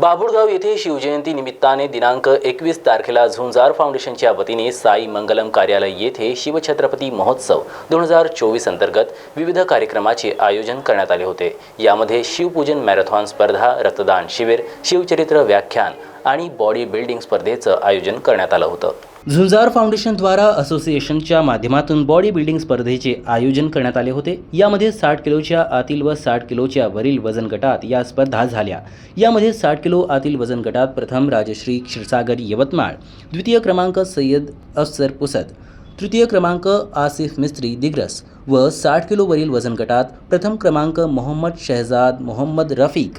बाभुळगाव येथे शिवजयंती निमित्ताने दिनांक 21 तारखेला झुंजार फाउंडेशनच्या वतीने साई मंगलम कार्यालय येथे शिवछत्रपती महोत्सव 2024 अंतर्गत विविध कार्यक्रमाचे आयोजन करण्यात आले होते। यामध्ये शिवपूजन मॅरेथॉन स्पर्धा, रक्तदान शिबिर, शिवचरित्र व्याख्यान आणि बॉडी बिल्डिंग स्पर्धेचं आयोजन करण्यात आलं होतं। झुंजार फाउंडेशन द्वारा असोसिएशनच्या माध्यमातून बॉडी बिल्डिंग स्पर्धेचे आयोजन करण्यात आले होते। यामध्ये 60 किलोच्या आतील व 60 किलोच्या वरील वजन गटात या स्पर्धा झाल्या। यामध्ये 60 किलो आतील वजन गटात प्रथम राजश्री क्षीरसागर यवतमाळ, द्वितीय क्रमांक सय्यद अफसर पुसद, तृतीय क्रमांक आसिफ मिस्त्री दिग्रस व 60 किलो वरील वजन गटात प्रथम क्रमांक मोहम्मद शहजाद मोहम्मद रफीक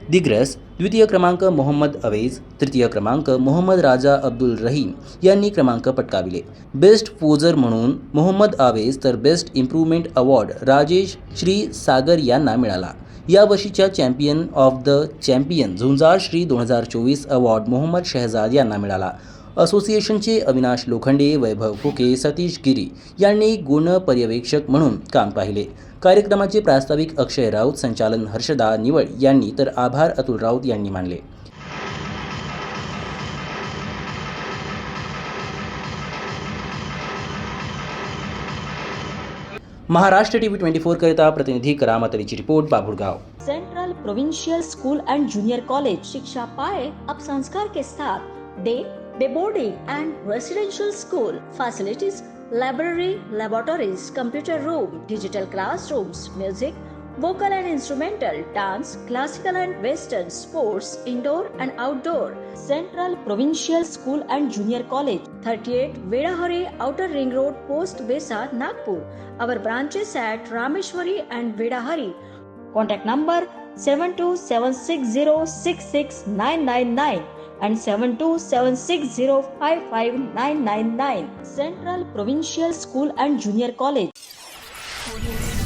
दिग्रस, द्वितीय क्रमांक मोहम्मद अवेज, तृतीय क्रमांक मोहम्मद राजा अब्दुल रहीम यांनी क्रमांक पटकाविले। बेस्ट पोजर म्हणून मोहम्मद आवेज तर best improvement award Rajesh Shri Sagar यांना मिळाला। या वर्षीच्या champion of the champion Jhunjar Shri 2024 award Mohammad Shahzad यांना मिळाला। असोसिएशनचे अविनाश लोखंडे, वैभव फुके, सतीश गिरी यांनी गुण पर्यवेक्षक म्हणून काम पाहिले। कार्यक्रमाचे प्रास्ताविक अक्षय राऊत, संचालन हर्षदा निवळ यांनी तर आभार अतुल राऊत यांनी मानले। महाराष्ट्र टीव्ही 24 करिता प्रतिनिधी करामत अलीची रिपोर्ट, Babhulgaon. Central provincial school and junior college शिक्षा पाए अब संस्कार के साथ day boarding and residential school facilities, library, laboratories, computer room, digital classrooms, music, vocal and instrumental, dance, classical and western, sports, indoor and outdoor. Central Provincial School and Junior College, 38 Vedahari, Outer Ring Road, Post Besa, Nagpur. Our branches at Rameshwari and Vedahari. Contact number 7276066999 and 7276055999. Central Provincial School and Junior College.